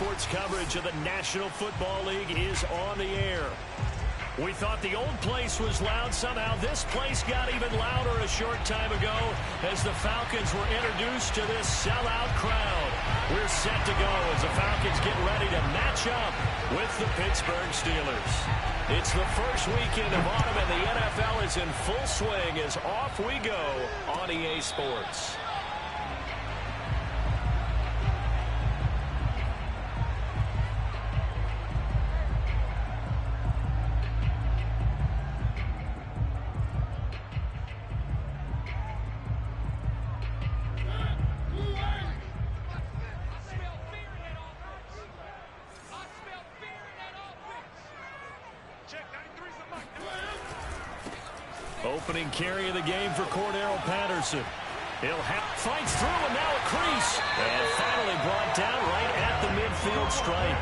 Sports coverage of the National Football League is on the air. We thought the old place was loud. Somehow this place got even louder a short time ago as the Falcons were introduced to this sellout crowd. We're set to go as the Falcons get ready to match up with the Pittsburgh Steelers. It's the first weekend of autumn and the NFL is in full swing as off we go on EA Sports. Opening carry of the game for Cordero Patterson. He'll fights through and now a crease. And finally brought down right at the midfield stripe.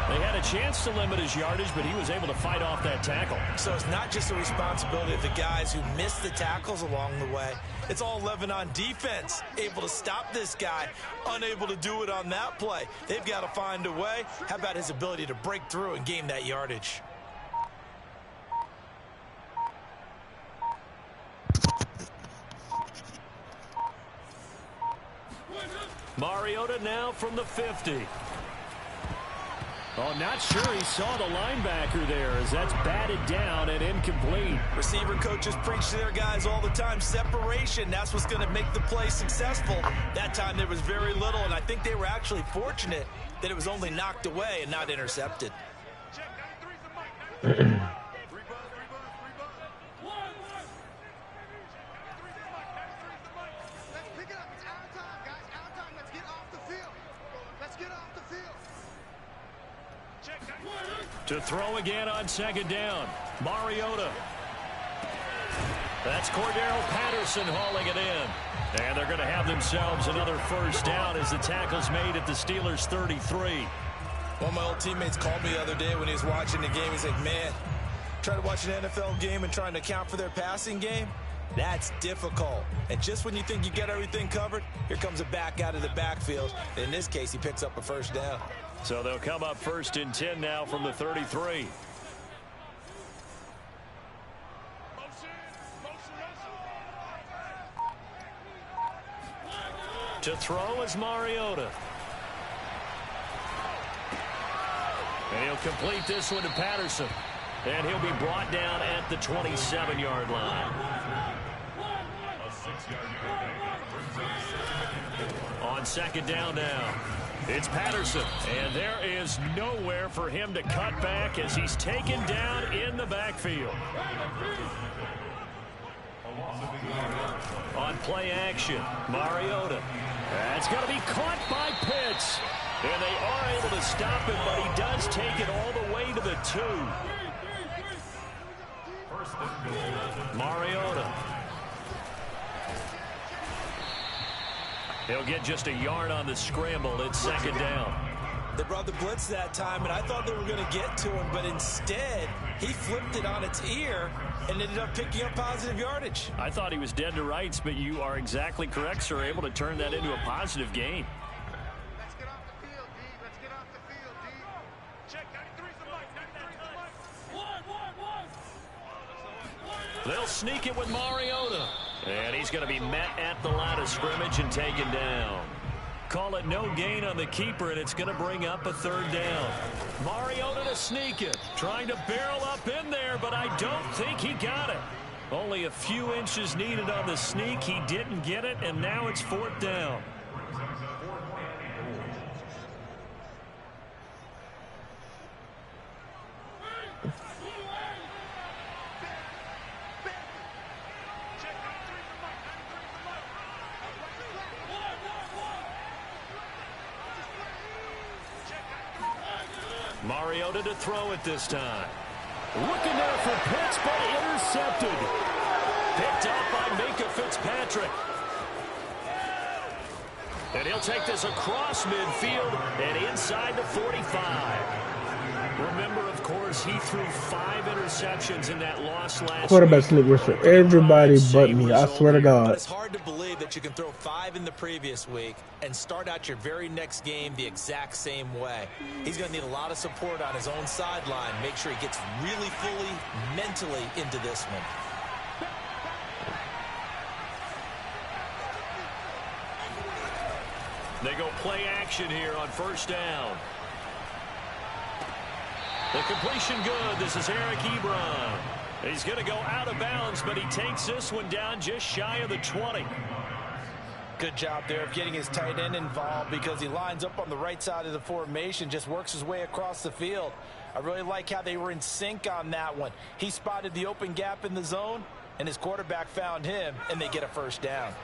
They had a chance to limit his yardage, but he was able to fight off that tackle. So it's not just the responsibility of the guys who missed the tackles along the way. It's all 11 on defense, able to stop this guy, unable to do it on that play. They've got to find a way. How about his ability to break through and gain that yardage? Mariota now from the 50. Oh, not sure he saw the linebacker there as that's batted down and incomplete. Receiver coaches preach to their guys all the time. Separation, that's what's going to make the play successful. That time there was very little, and I think they were actually fortunate that it was only knocked away and not intercepted. To throw again on second down. Mariota. That's Cordero Patterson hauling it in. And they're going to have themselves another first down as the tackle's made at the Steelers' 33. One of my old teammates called me the other day when he was watching the game. He's like, man, trying to watch an NFL game and trying to account for their passing game, that's difficult. And just when you think you get everything covered, here comes a back out of the backfield. In this case, he picks up a first down. So they'll come up 1st and 10 now from the 33. To throw is Mariota. And he'll complete this one to Patterson. And he'll be brought down at the 27-yard line. On second down now. It's Patterson, and there is nowhere for him to cut back as he's taken down in the backfield. On play action, Mariota. That's going to be caught by Pitts. And they are able to stop him, but he does take it all the way to the 2. Mariota. He'll get just a yard on the scramble. It's second down. They brought the blitz that time, and I thought they were going to get to him, but instead, he flipped it on its ear and ended up picking up positive yardage. I thought he was dead to rights, but you are exactly correct, sir. Able to turn that into a positive gain. Let's get off the field, D. Let's get off the field, D. Check, 93's the mic. 93's the mic. They'll sneak it with Mariota. And he's going to be met at the line of scrimmage and taken down. Call it no gain on the keeper, and it's going to bring up a 3rd down. Mariota to sneak it. Trying to barrel up in there, but I don't think he got it. Only a few inches needed on the sneak. He didn't get it, and now it's 4th down. Mariota to throw it this time. Looking there for Pitts, but intercepted. Picked up by Minka Fitzpatrick. And he'll take this across midfield and inside the 45. Remember, of course, he threw 5 interceptions in that loss last Quarterback sneak was for everybody but me. I swear to God. It's hard to believe that you can throw 5 in the previous week and start out your very next game the exact same way. He's going to need a lot of support on his own sideline. Make sure he gets really fully mentally into this one. They go play action here on 1st down. The completion good. This is Eric Ebron. He's going to go out of bounds, but he takes this one down just shy of the 20. Good job there of getting his tight end involved because he lines up on the right side of the formation, just works his way across the field. I really like how they were in sync on that one. He spotted the open gap in the zone, and his quarterback found him, and they get a 1st down.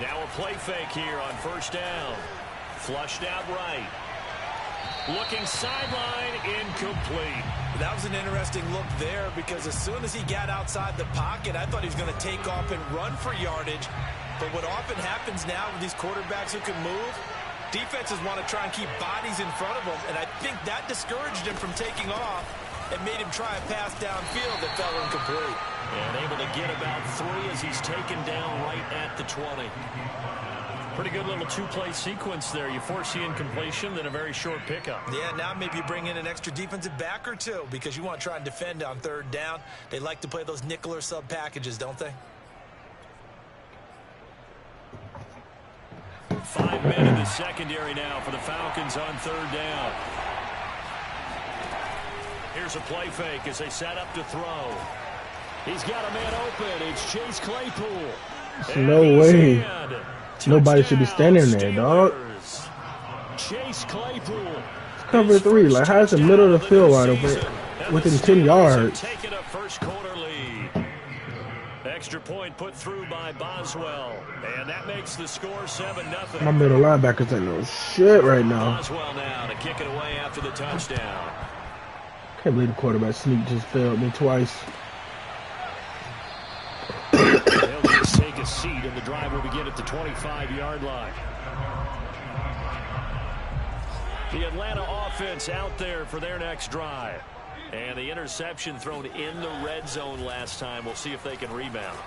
Now a play fake here on 1st down. Flushed out right. Looking sideline, incomplete. That was an interesting look there because as soon as he got outside the pocket, I thought he was going to take off and run for yardage. But what often happens now with these quarterbacks who can move, defenses want to try and keep bodies in front of them, and I think that discouraged him from taking off and made him try a pass downfield that fell incomplete. And able to get about 3 as he's taken down right at the 20. Pretty good little two-play sequence there. You force the incompletion, then a very short pickup. Yeah, now maybe you bring in an extra defensive back or two because you want to try and defend on 3rd down. They like to play those nickel or sub packages, don't they? 5 men in the secondary now for the Falcons on 3rd down. Here's a play fake as they set up to throw. He's got a man open. It's Chase Claypool. No way. Nobody should be standing there, dog. Chase Claypool. Cover 3. Like, how's the middle of the field wide open within 10 yards? Taking a first quarter lead. Extra point put through by Boswell. And that makes the score 7-0. My middle linebacker's like no shit right now. Boswell now to kick it away after the touchdown. Can't believe the quarterback sneak just failed me twice. They'll just take a seat, and the drive will begin at the 25-yard line. The Atlanta offense out there for their next drive. And the interception thrown in the red zone last time. We'll see if they can rebound.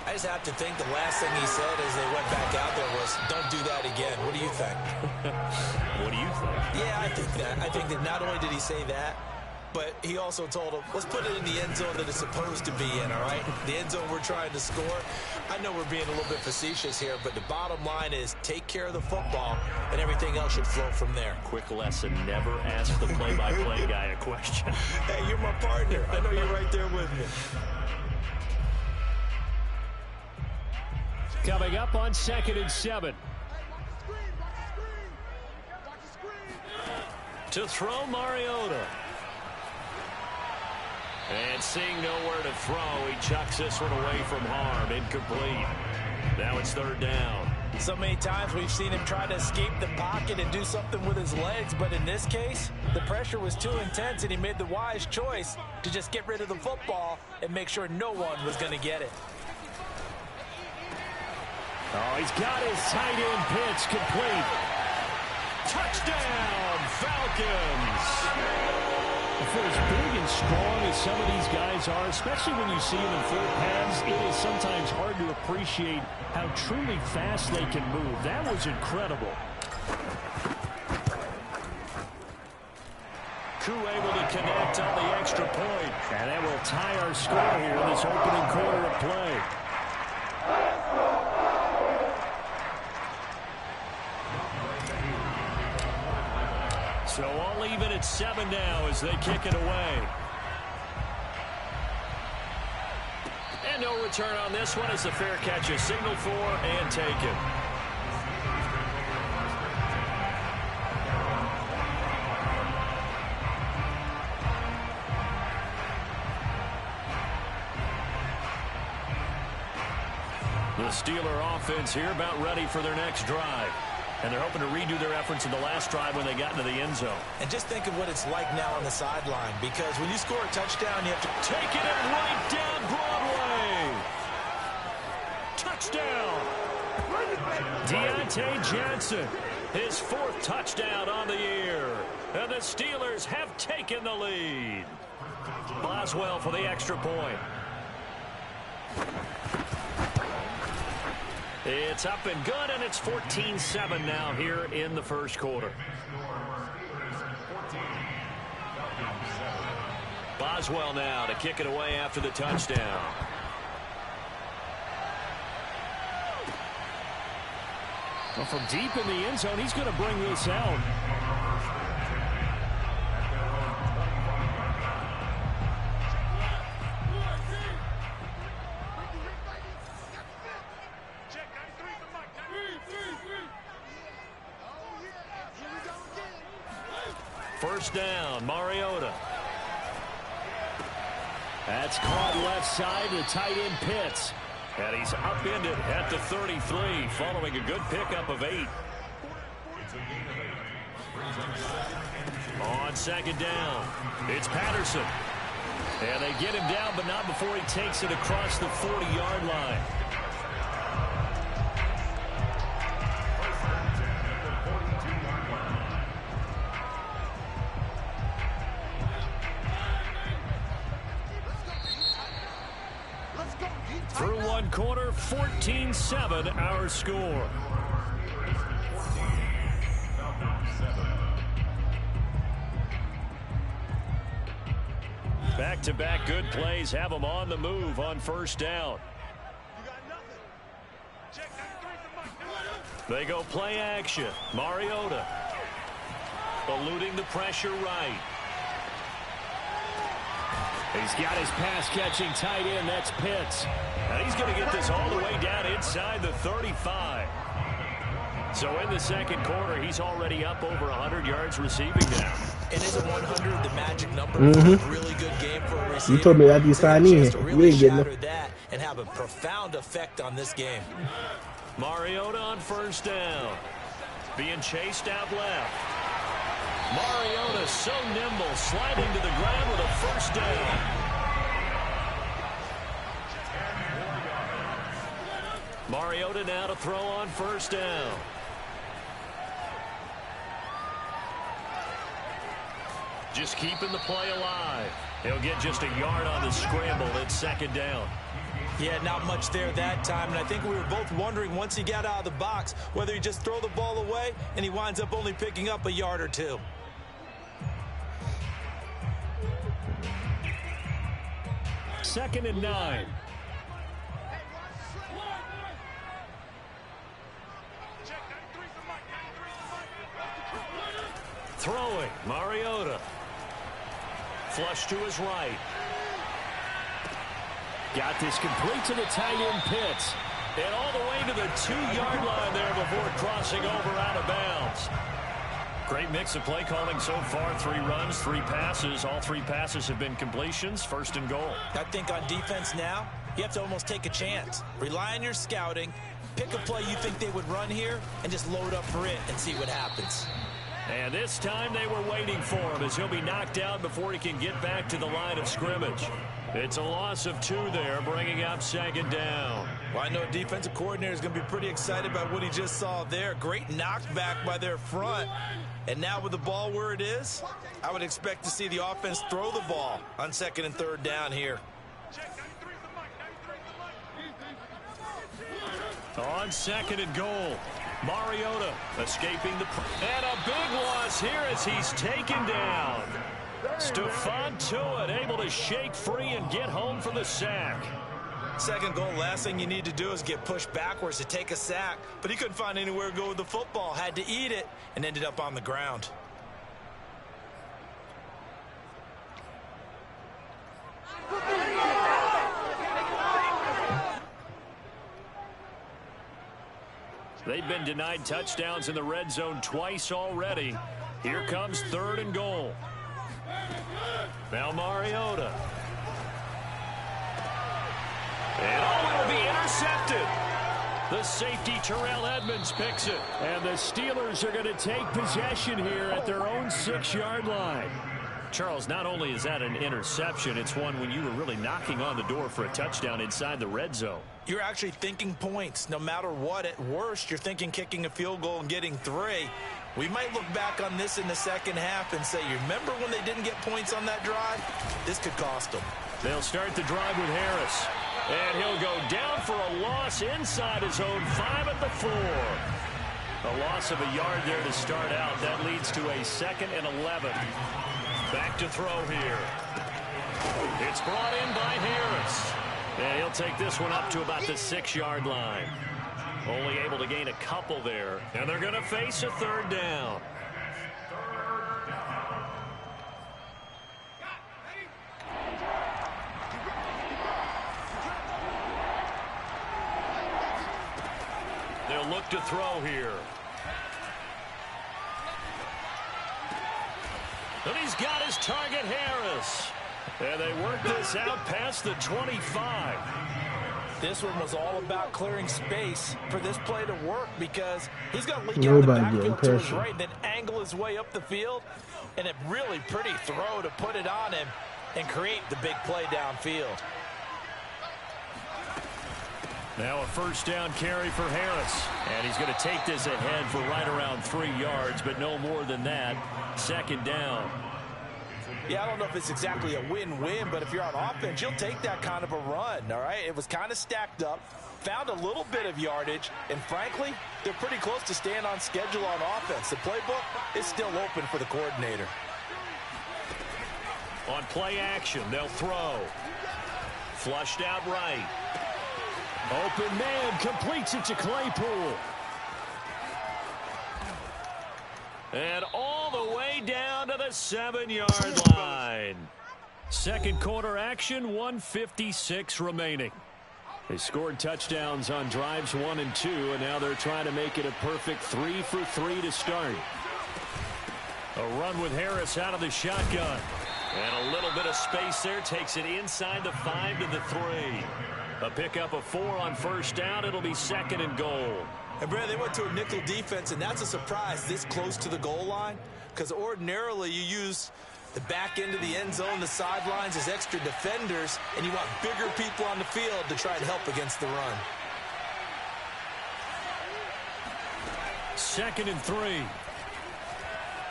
I just have to think the last thing he said as they went back out there was, don't do that again. What do you think? What do you think? Yeah, I think that. I think that not only did he say that, but he also told him, let's put it in the end zone that it's supposed to be in, all right? The end zone we're trying to score. I know we're being a little bit facetious here, but the bottom line is take care of the football, and everything else should flow from there. Quick lesson, never ask the play-by-play guy a question. Hey, you're my partner. I know you're right there with me. Coming up on 2nd and 7. To throw Mariota. And seeing nowhere to throw, he chucks this one away from harm. Incomplete. Now it's 3rd down. So many times we've seen him try to escape the pocket and do something with his legs, but in this case, the pressure was too intense and he made the wise choice to just get rid of the football and make sure no one was going to get it. Oh, he's got his tight end pitch complete. Touchdown, Falcons! For as big and strong as some of these guys are, especially when you see them in full pads, it is sometimes hard to appreciate how truly fast they can move. That was incredible. Koo able to connect on the extra point. And that will tie our score here in this opening quarter of play. So all even at 7 now as they kick it away. And no return on this one as the fair catch is signaled for and taken. The Steeler offense here about ready for their next drive. And they're hoping to redo their efforts in the last drive when they got into the end zone. And just think of what it's like now on the sideline, because when you score a touchdown, you have to taking it right down Broadway. Touchdown. Deontay Johnson, his 4th touchdown on the year. And the Steelers have taken the lead. Boswell for the extra point. It's up and good, and it's 14-7 now here in the first quarter. Boswell now to kick it away after the touchdown. Well, from deep in the end zone, he's going to bring this out. First down, Mariota. That's caught left side to tight end Pitts. And he's upended at the 33 following a good pickup of 8. On second down, it's Patterson. And they get him down, but not before he takes it across the 40-yard line. Through one quarter, 14-7 our score. Back-to-back good plays have them on the move on first down. They go play action. Mariota eluding the pressure right. He's got his pass-catching tight end. That's Pitts. And he's going to get this all the way down inside the 35. So in the second quarter, he's already up over 100 yards receiving now. And isn't 100 the magic number for a really good game for a receiver? You told me after you signed in, really you ain't getting that and have a profound effect on this game. Mariota on first down. Being chased out left. Mariota so nimble, sliding to the ground with a first down. Mariota now to throw on first down. Just keeping the play alive. He'll get just a yard on the scramble at second down. Yeah, not much there that time, and I think we were both wondering once he got out of the box whether he just throw the ball away and he winds up only picking up a yard or two. Second and 9. Throwing, Mariota. Flush to his right. Got this complete to the tight end Pitts. And all the way to the 2-yard line there before crossing over out of bounds. Great mix of play calling so far. 3 runs, 3 passes. All 3 passes have been completions. First and goal. I think on defense now, you have to almost take a chance. Rely on your scouting. Pick a play you think they would run here and just load up for it and see what happens. And this time they were waiting for him as he'll be knocked out before he can get back to the line of scrimmage. It's a loss of 2 there, bringing up second down. Well, I know defensive coordinator is going to be pretty excited about what he just saw there. Great knockback by their front. And now with the ball where it is, I would expect to see the offense throw the ball on second and third down here. On second and goal. Mariota escaping the... And a big loss here as he's taken down. Stephon Tuitt able to shake free and get home for the sack. Second goal, last thing you need to do is get pushed backwards to take a sack. But he couldn't find anywhere to go with the football. Had to eat it and ended up on the ground. They've been denied touchdowns in the red zone twice already. Here comes third and goal. Now Mariota. And will be intercepted. The safety Terrell Edmonds picks it. And the Steelers are going to take possession here at their own 6-yard line. Charles, not only is that an interception, it's one when you were really knocking on the door for a touchdown inside the red zone. You're actually thinking points. No matter what, at worst, you're thinking kicking a field goal and getting 3. We might look back on this in the second half and say, you remember when they didn't get points on that drive? This could cost them. They'll start the drive with Harris. And he'll go down for a loss inside his own 5 at the 4. A loss of a yard there to start out. That leads to a 2nd and 11. Back to throw here. It's brought in by Harris. And he'll take this one up to about the 6-yard line. Only able to gain a couple there. And they're going to face a third down. They'll look to throw here. And he's got his target, Harris. And they work this out past the 25. This one was all about clearing space for this play to work because he's going to leak out the backfield to his right, then angle his way up the field, and a really pretty throw to put it on him and create the big play downfield. Now a first down carry for Harris. And he's going to take this ahead for right around 3 yards, but no more than that. Second down. Yeah, I don't know if it's exactly a win-win, but if you're on offense, you'll take that kind of a run, all right? It was kind of stacked up, found a little bit of yardage, and frankly, they're pretty close to staying on schedule on offense. The playbook is still open for the coordinator. On play action, they'll throw. Flushed out right. Open man, completes it to Claypool. And all the way down to the 7-yard line. Second quarter action, 1:56 remaining. They scored touchdowns on drives 1 and 2, and now they're trying to make it a perfect 3 for 3 to start. A run with Harris out of the shotgun. And a little bit of space there, takes it inside the 5 to the 3. A pickup of 4 on first down. It'll be second and goal. And, Brad, they went to a nickel defense, and that's a surprise this close to the goal line because ordinarily you use the back end of the end zone, the sidelines as extra defenders, and you want bigger people on the field to try and help against the run. Second and 3.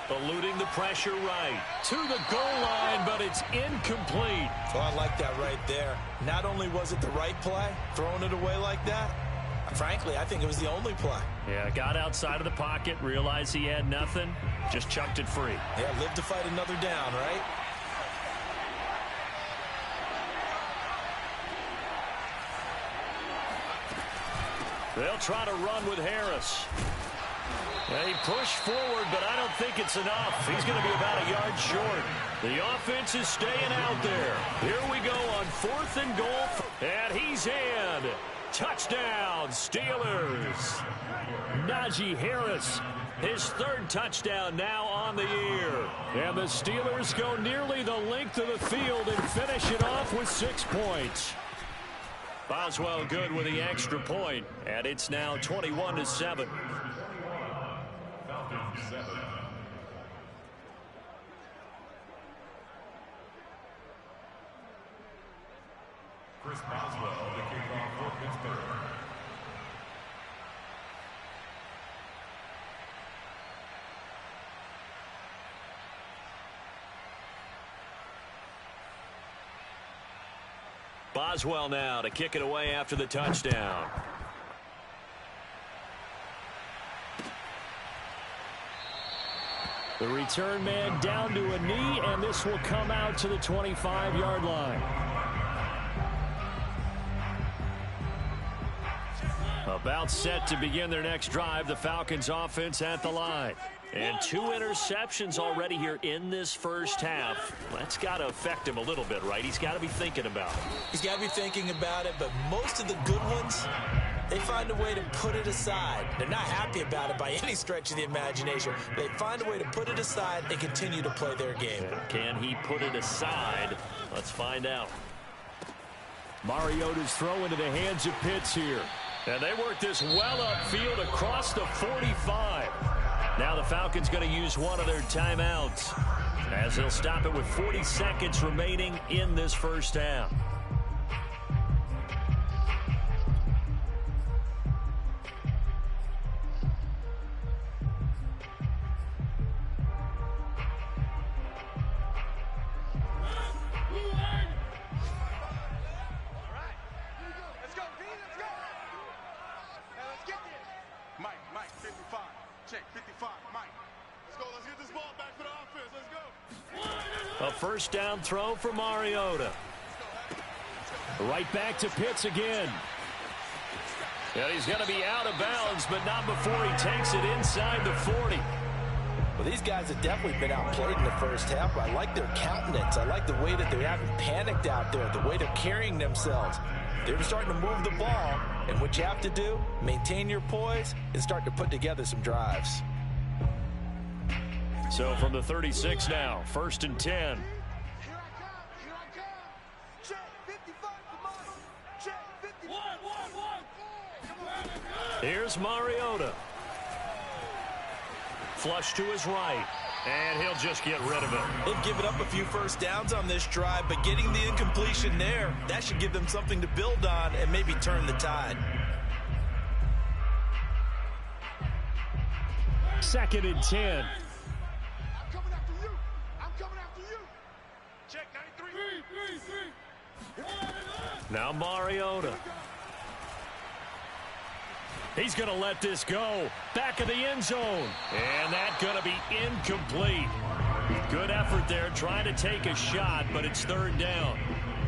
Eluding the pressure right. To the goal line, but it's incomplete. Oh, I like that right there. Not only was it the right play, throwing it away like that, frankly, I think it was the only play. Yeah, got outside of the pocket, realized he had nothing, just chucked it free. Yeah, live to fight another down, right? They'll try to run with Harris. They push forward, but I don't think it's enough. He's going to be about a yard short. The offense is staying out there. Here we go on 4th and goal. And he's in. Touchdown, Steelers. Najee Harris, his 3rd touchdown now on the year. And the Steelers go nearly the length of the field and finish it off with 6 points. Boswell good with the extra point, and it's now 21-7. Chris Boswell, the kickoff for Pittsburgh. Boswell now to kick it away after the touchdown. The return man down to a knee, and this will come out to the 25-yard line. About set to begin their next drive, the Falcons offense at the line. And 2 interceptions already here in this first half. That's got to affect him a little bit, right? He's got to be thinking about it. He's got to be thinking about it, but most of the good ones, they find a way to put it aside. They're not happy about it by any stretch of the imagination. They find a way to put it aside and continue to play their game. And can he put it aside? Let's find out. Mariota's throw into the hands of Pitts here. And they work this well upfield across the 45. Now the Falcons going to use one of their timeouts as they'll stop it with 40 seconds remaining in this first half. A first down throw for Mariota. Right back to Pitts again. And he's going to be out of bounds, but not before he takes it inside the 40. Well, these guys have definitely been outplayed in the first half. I like their countenance. I like the way that they haven't panicked out there, the way they're carrying themselves. They're starting to move the ball, and what you have to do, maintain your poise and start to put together some drives. So from the 36 now, 1st and 10. Here I come. Check 55 for Mike. Check 55. Here's Mariota. Flush to his right. And he'll just get rid of it. They've given up a few first downs on this drive, but getting the incompletion there, that should give them something to build on and maybe turn the tide. 2nd and 10. I'm coming after you. I'm coming after you. Check 93. Now Mariota. He's going to let this go. Back of the end zone. And that's going to be incomplete. Good effort there trying to take a shot, but it's 3rd down.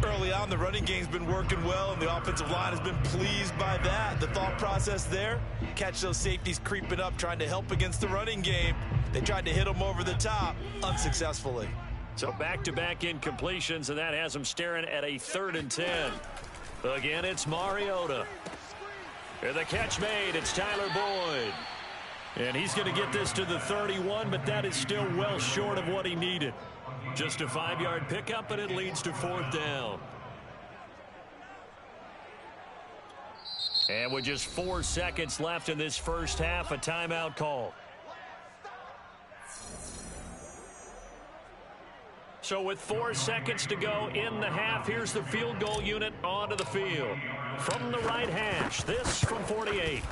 Early on, the running game's been working well, and the offensive line has been pleased by that. The thought process there, catch those safeties creeping up, trying to help against the running game. They tried to hit them over the top, unsuccessfully. So back-to-back incompletions, and that has them staring at a 3rd and 10. Again, it's Mariota. And the catch made. It's Tyler Boyd. And he's going to get this to the 31, but that is still well short of what he needed. Just a 5-yard pickup, and it leads to 4th down. And with just 4 seconds left in this first half, a timeout call. So with 4 seconds to go in the half, here's the field goal unit onto the field. From the right hash, this from 48.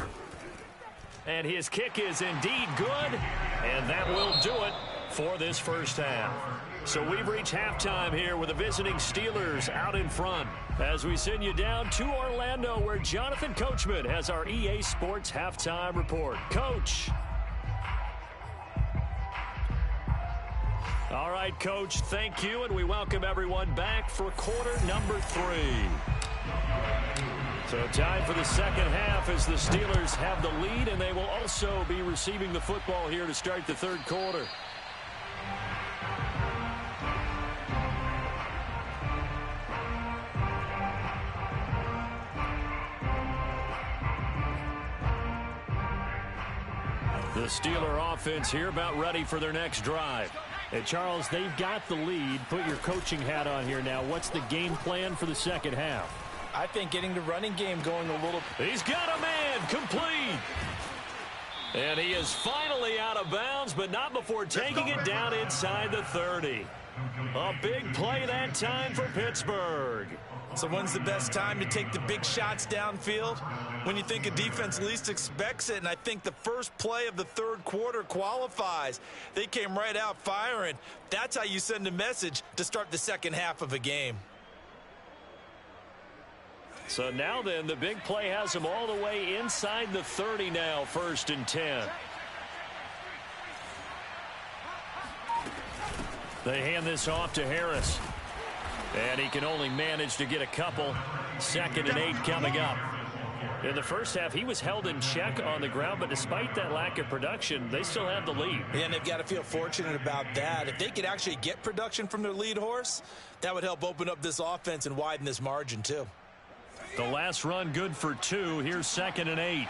And his kick is indeed good, and that will do it for this first half. So we've reached halftime here with the visiting Steelers out in front as we send you down to Orlando, where Jonathan Coachman has our EA Sports halftime report. Coach. All right, Coach, thank you, and we welcome everyone back for quarter number 3. So time for the second half as the Steelers have the lead, and they will also be receiving the football here to start the 3rd quarter. The Steeler offense here about ready for their next drive. And Charles, they've got the lead. Put your coaching hat on here now. What's the game plan for the second half? I think getting the running game going a little. He's got a man complete. And he is finally out of bounds, but not before taking it down inside the 30. A big play that time for Pittsburgh. So when's the best time to take the big shots downfield? When you think a defense least expects it, and I think the first play of the 3rd quarter qualifies. They came right out firing. That's how you send a message to start the second half of a game. So now then, the big play has them all the way inside the 30 now, 1st and 10. They hand this off to Harris. And he can only manage to get a couple. 2nd and 8 coming up. In the first half, he was held in check on the ground, but despite that lack of production, they still have the lead. And they've got to feel fortunate about that. If they could actually get production from their lead horse, that would help open up this offense and widen this margin too. The last run good for 2. Here's 2nd and 8.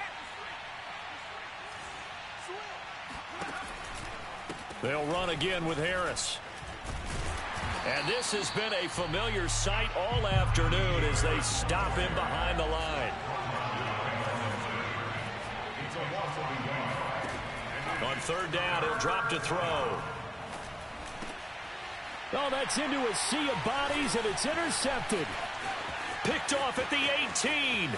They'll run again with Harris. And this has been a familiar sight all afternoon as they stop him behind the line. On 3rd down, he'll drop to throw. Oh, that's into a sea of bodies, and it's intercepted. Picked off at the 18.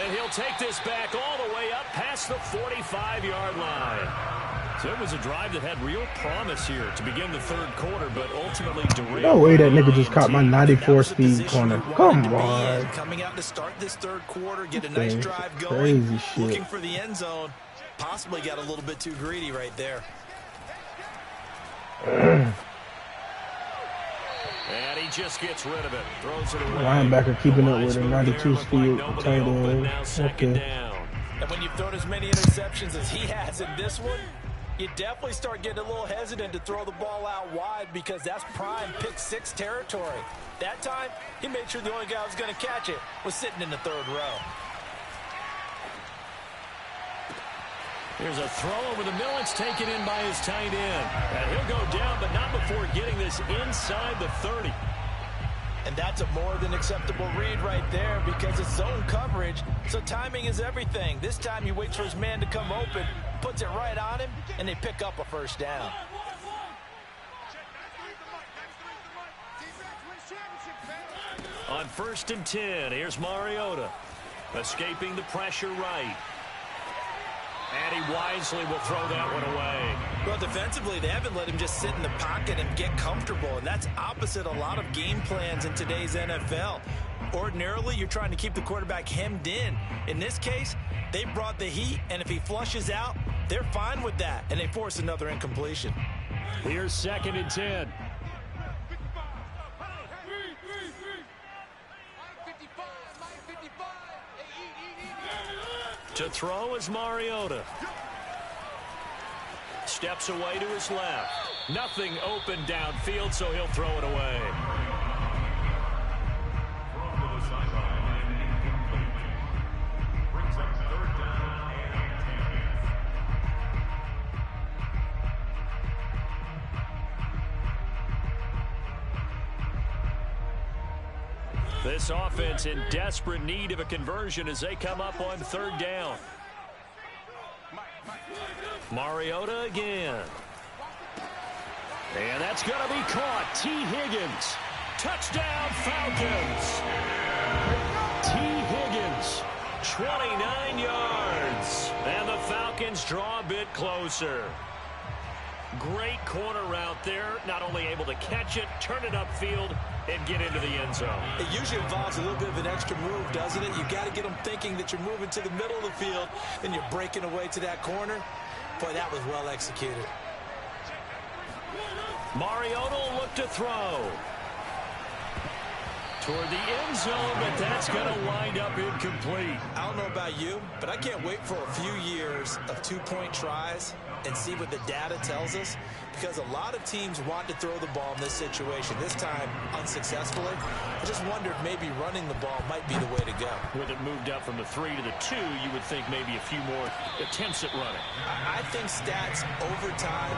And he'll take this back all the way up past the 45-yard line. So it was a drive that had real promise here to begin the 3rd quarter, but ultimately derailed. No way that nigga just caught my 94 speed corner. Come on. Coming out to start this 3rd quarter, get a nice drive going. Crazy shit. Looking for the end zone. Possibly got a little bit too greedy right there. And he just gets rid of it. Throws it away. Linebacker keeping up with a 92 speed tight end. Okay. Down. And when you've thrown as many interceptions as he has in this one, you definitely start getting a little hesitant to throw the ball out wide because that's prime pick 6 territory. That time, he made sure the only guy who was going to catch it was sitting in the 3rd row. Here's a throw over the middle. It's taken in by his tight end. And he'll go down, but not before getting this inside the 30. And that's a more than acceptable read right there because it's zone coverage, so timing is everything. This time he waits for his man to come open, puts it right on him, and they pick up a first down. On 1st and 10, here's Mariota. Escaping the pressure right. And he wisely will throw that one away. Well, defensively, they haven't let him just sit in the pocket and get comfortable, and that's opposite a lot of game plans in today's NFL. Ordinarily, you're trying to keep the quarterback hemmed in. In this case, they brought the heat, and if he flushes out, they're fine with that, and they force another incompletion. Here's 2nd and 10. To throw is Mariota. Steps away to his left. Nothing open downfield, so he'll throw it away. Thrown to the sideline and incomplete. Brings up 3rd down and 10. This offense in desperate need of a conversion as they come up on 3rd down. Mariota again. And that's going to be caught. T. Higgins. Touchdown, Falcons. T. Higgins, 29 yards. And the Falcons draw a bit closer. Great corner route there. Not only able to catch it, turn it upfield, and get into the end zone. It usually involves a little bit of an extra move, doesn't it? You got to get them thinking that you're moving to the middle of the field and you're breaking away to that corner. Boy, that was well executed. Mariota will look to throw. Toward the end zone, but that's going to wind up incomplete. I don't know about you, but I can't wait for a few years of two-point tries and see what the data tells us, because a lot of teams want to throw the ball in this situation. This time, unsuccessfully. I just wondered maybe running the ball might be the way to go. With it moved up from the 3 to the 2, you would think maybe a few more attempts at running. I think stats over time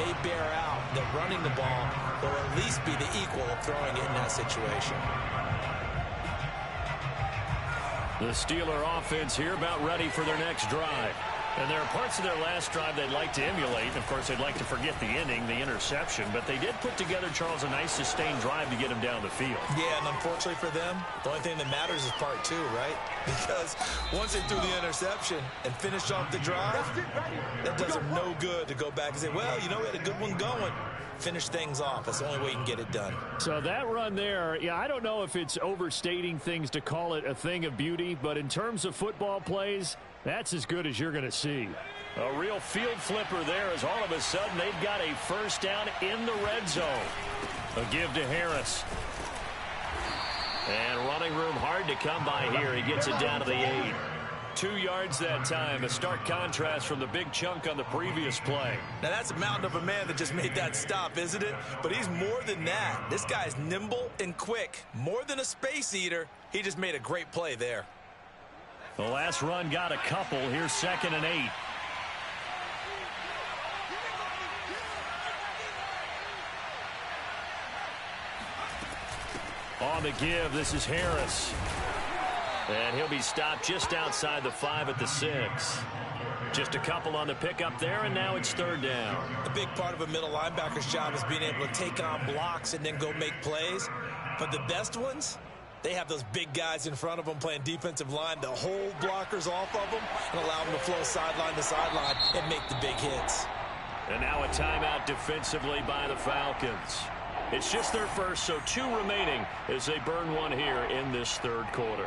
may bear out that running the ball will at least be the equal of throwing it in that situation. The Steeler offense here about ready for their next drive. And there are parts of their last drive they'd like to emulate. Of course, they'd like to forget the inning, the interception. But they did put together, Charles, a nice sustained drive to get him down the field. Yeah, and unfortunately for them, the only thing that matters is part 2, right? Because once they threw the interception and finished off the drive, that does them no good to go back and say, well, you know, we had a good one going. Finish things off. That's the only way you can get it done. So that run there, yeah, I don't know if it's overstating things to call it a thing of beauty, but in terms of football plays, that's as good as you're going to see. A real field flipper there as all of a sudden they've got a first down in the red zone. A give to Harris. And running room hard to come by here. He gets it down to the 8. 2 yards that time. A stark contrast from the big chunk on the previous play. Now that's a mountain of a man that just made that stop, isn't it? But he's more than that. This guy's nimble and quick. More than a space eater. He just made a great play there. The last run got a couple. Here's 2nd and 8. On the give, this is Harris. And he'll be stopped just outside the 5 at the 6. Just a couple on the pickup there, and now it's 3rd down. A big part of a middle linebacker's job is being able to take on blocks and then go make plays. But the best ones, they have those big guys in front of them playing defensive line to hold blockers off of them and allow them to flow sideline to sideline and make the big hits. And now a timeout defensively by the Falcons. It's just their first, so 2 remaining as they burn one here in this 3rd quarter.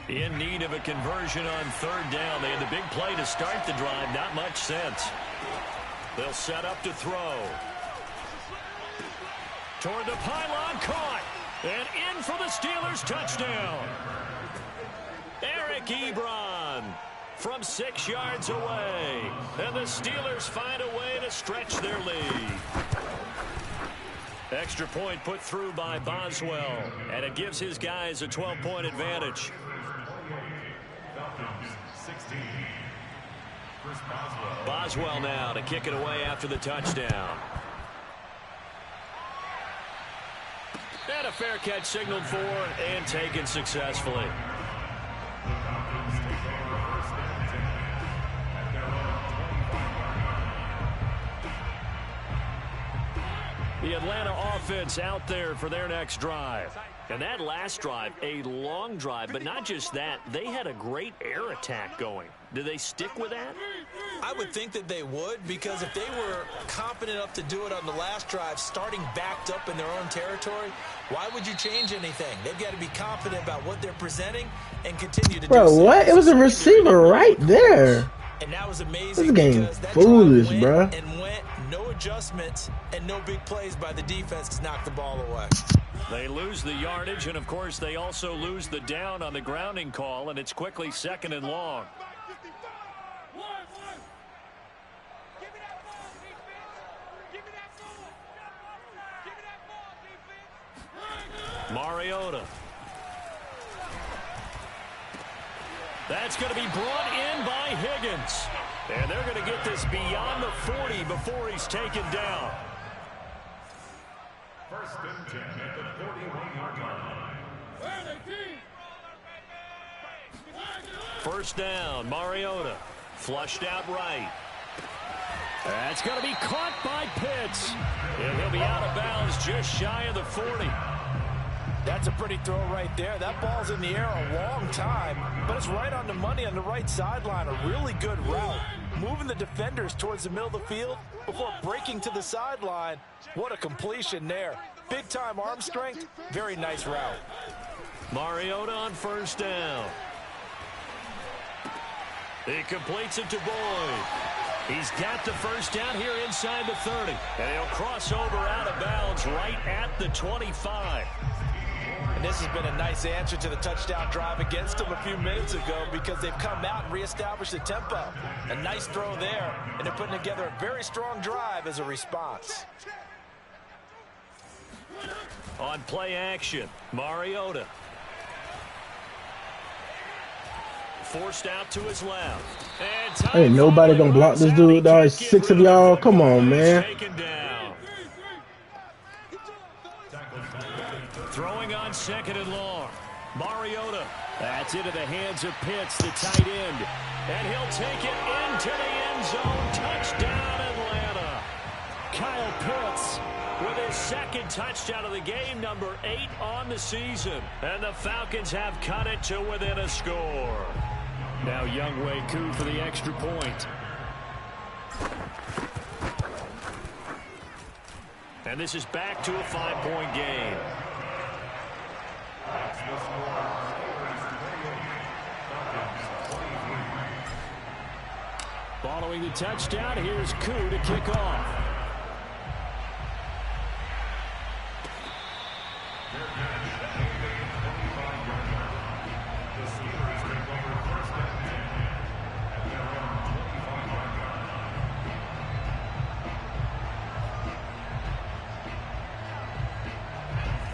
In need of a conversion on 3rd down. They had the big play to start the drive. Not much sense. They'll set up to throw. Toward the pylon, caught. And in for the Steelers, touchdown. Eric Ebron from 6 yards away. And the Steelers find a way to stretch their lead. Extra point put through by Boswell. And it gives his guys a 12-point advantage. Falcons 16. Chris Boswell now to kick it away after the touchdown. And a fair catch signaled for and taken successfully. The Atlanta offense out there for their next drive. And that last drive, a long drive, but not just that, they had a great air attack going. Do they stick with that? I would think that they would, because if they were confident enough to do it on the last drive, starting backed up in their own territory, why would you change anything? They've got to be confident about what they're presenting and continue to do so. Bro, what? It was a receiver right there. And that was amazing. This game because that foolish, drive bro. went and went, no adjustments and no big plays by the defense to knock the ball away. They lose the yardage, and of course they also lose the down on the grounding call, and it's quickly 2nd and long. Mariota. That's going to be brought in by Higgins. And they're going to get this beyond the 40 before he's taken down. 1st and 10 at the 41-yard line. 1st down, Mariota. Flushed out right. That's going to be caught by Pitts. And he'll be out of bounds just shy of the 40. That's a pretty throw right there. That ball's in the air a long time, but it's right on the money on the right sideline. A really good route. Moving the defenders towards the middle of the field before breaking to the sideline. What a completion there. Big-time arm strength. Very nice route. Mariota on 1st down. He completes it to Boyd. He's got the 1st down here inside the 30. And he'll cross over out of bounds right at the 25. And this has been a nice answer to the touchdown drive against them a few minutes ago, because they've come out and reestablished the tempo. A nice throw there, and they're putting together a very strong drive as a response. On play action, Mariota. Forced out to his left. And Ain't nobody gonna block this dude, dog. 6 of y'all. Come on, man. Taken down. Throwing on 2nd and long. Mariota. That's into the hands of Pitts, the tight end. And he'll take it into the end zone. Touchdown, Atlanta. Kyle Pitts with his 2nd touchdown of the game, number 8 on the season. And the Falcons have cut it to within a score. Now Younghoe Koo for the extra point. And this is back to a 5-point game. Following the touchdown, here's Koo to kick off.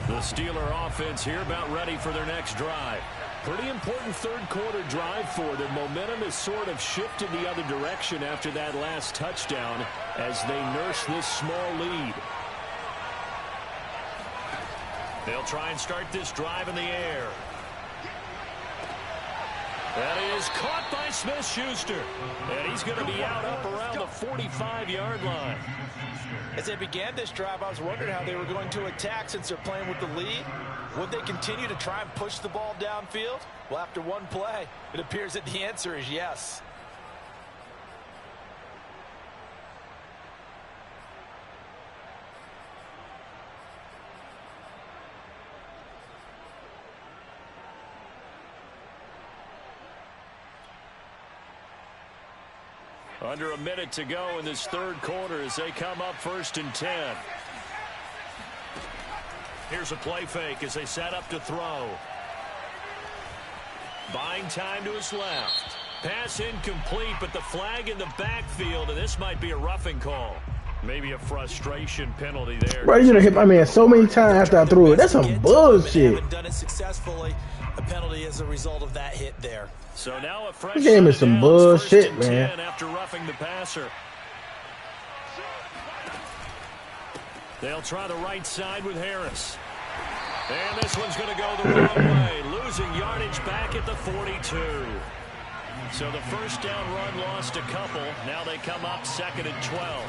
The Steeler offense here about ready for their next drive. Pretty important 3rd quarter drive for them. Momentum has sort of shifted the other direction after that last touchdown as they nurse this small lead. They'll try and start this drive in the air. That is caught by Smith-Schuster. And he's going to be out up around the 45-yard line. As they began this drive, I was wondering how they were going to attack since they're playing with the lead. Would they continue to try and push the ball downfield? Well, after one play, it appears that the answer is yes. Under a minute to go in this 3rd quarter as they come up 1st and 10. Here's a play fake as they set up to throw. Buying time to his left. Pass incomplete, but the flag in the backfield, and this might be a roughing call. Maybe a frustration penalty there. Bro, you done hit my man so many times after I threw it. That's some bullshit. Haven't done it successfully. A penalty as a result of that hit there. So now a fresh This game is set of some downs, bullshit, 1st and man. 10 after roughing the passer. They'll try the right side with Harris. And this one's going to go the wrong way, losing yardage back at the 42. So the first down run lost a couple. Now they come up 2nd and 12.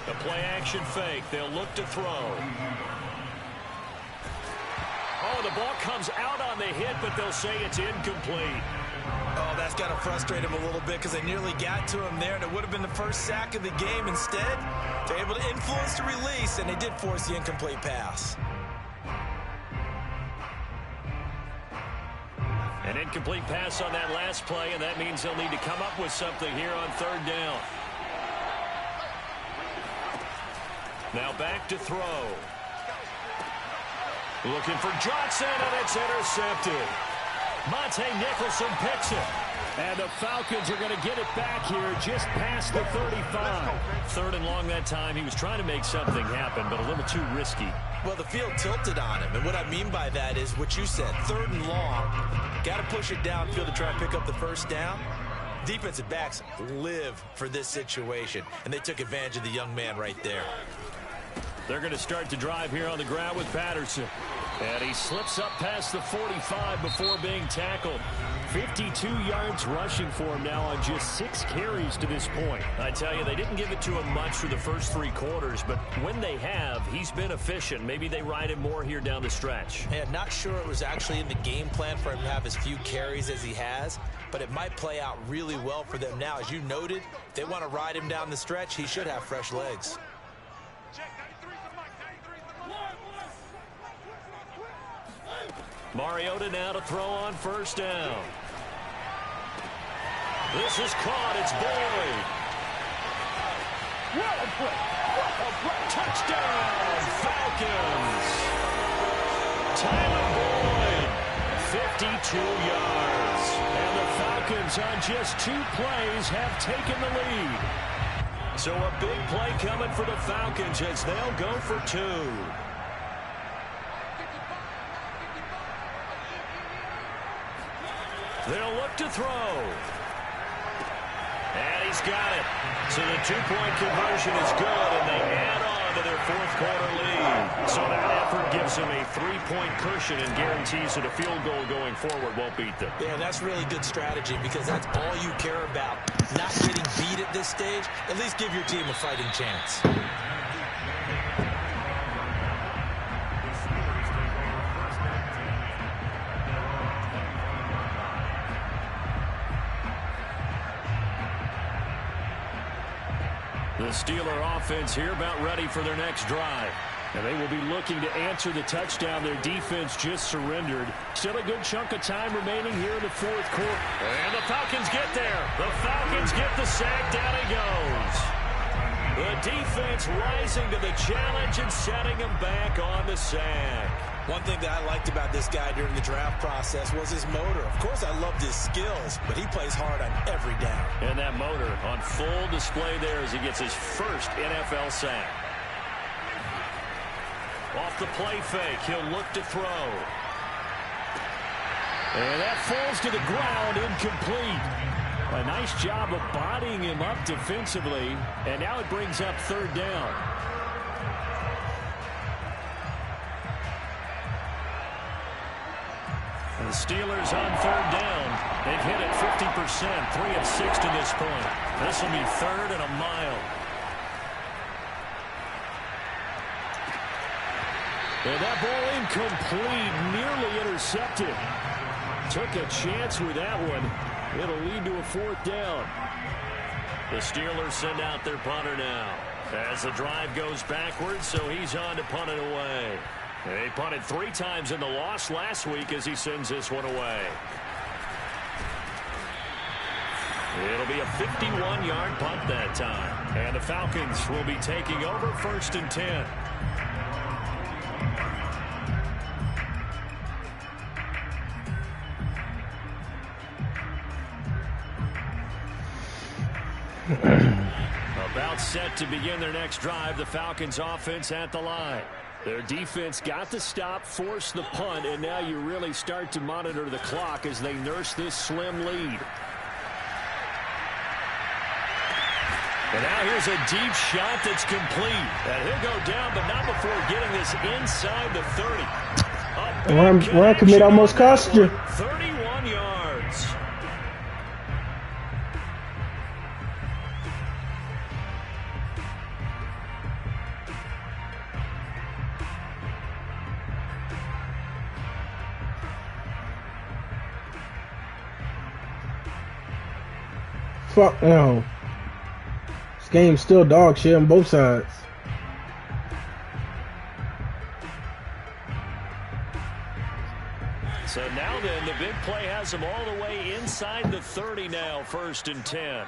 The play action fake. They'll look to throw. Oh, the ball comes out on the hit, but they'll say it's incomplete. Oh, that's got to frustrate him a little bit because they nearly got to him there, and it would have been the first sack of the game. Instead, they're able to influence the release, and they did force the incomplete pass. An incomplete pass on that last play, and that means they'll need to come up with something here on 3rd down. Now back to throw. Looking for Johnson, and it's intercepted. Monte Nicholson picks it. And the Falcons are going to get it back here just past the 35. 3rd and long that time. He was trying to make something happen, but a little too risky. Well, the field tilted on him, and what I mean by that is what you said, 3rd and long. Got to push it downfield to try and pick up the first down. Defensive backs live for this situation, and they took advantage of the young man right there. They're going to start to drive here on the ground with Patterson. And he slips up past the 45 before being tackled. 52 yards rushing for him now on just 6 carries to this point. I tell you, they didn't give it to him much for the first 3 quarters, but when they have, he's been efficient. Maybe they ride him more here down the stretch. Yeah, not sure it was actually in the game plan for him to have as few carries as he has, but it might play out really well for them now. As you noted, if they want to ride him down the stretch, he should have fresh legs. Mariota now to throw on 1st down. This is caught. It's Boyd. Touchdown, Falcons. Tyler Boyd, 52 yards. And the Falcons on just 2 plays have taken the lead. So a big play coming for the Falcons as they'll go for 2. They'll look to throw. And he's got it. So the 2-point conversion is good, and they add on to their 4th quarter lead. So that effort gives them a 3-point cushion and guarantees that a field goal going forward won't beat them. Yeah, that's really good strategy because that's all you care about. Not getting beat at this stage. At least give your team a fighting chance. The Steeler offense here about ready for their next drive. And they will be looking to answer the touchdown their defense just surrendered. Still a good chunk of time remaining here in the 4th quarter. And the Falcons get there. The Falcons get the sack. Down he goes. The defense rising to the challenge and setting him back on the sack. One thing that I liked about this guy during the draft process was his motor. Of course, I loved his skills, but he plays hard on every down. And that motor on full display there as he gets his first NFL sack. Off the play fake, he'll look to throw. And that falls to the ground, incomplete. A nice job of bodying him up defensively, and now it brings up 3rd down. The Steelers on 3rd down. They've hit it 50%, 3 of 6 to this point. This will be 3rd and a mile. And that ball incomplete, nearly intercepted. Took a chance with that one. It'll lead to a 4th down. The Steelers send out their punter now as the drive goes backwards, so he's on to punt it away. They punted 3 times in the loss last week as he sends this one away. It'll be a 51-yard punt that time. And the Falcons will be taking over 1st and 10. About set to begin their next drive. The Falcons offense at the line. Their defense got the stop, forced the punt, and now you really start to monitor the clock as they nurse this slim lead. And now here's a deep shot that's complete. And he'll go down, but not before getting this inside the 30. Run commit almost cost you. 31 yards. Fuck no. This game's still dog shit on both sides. So now then, the big play has them all the way inside the 30 now, 1st and 10.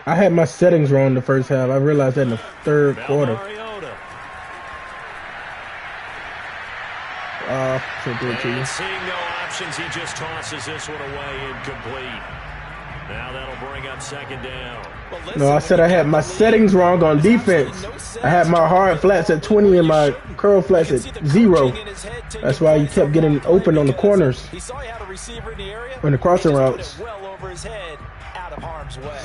I had my settings wrong the first half. I realized that in the third quarter. Mariota. Should do it to you. And seeing no options, he just tosses this one away incomplete. Now that'll bring up 2nd down. Well, listen, No, I said I had my settings wrong on defense. I had my hard flats at 20 and my curl flats at 0. That's why you kept getting open on the corners He saw he had a receiver in the area and the crossing He just put routes. it well over his head, out of harm's way.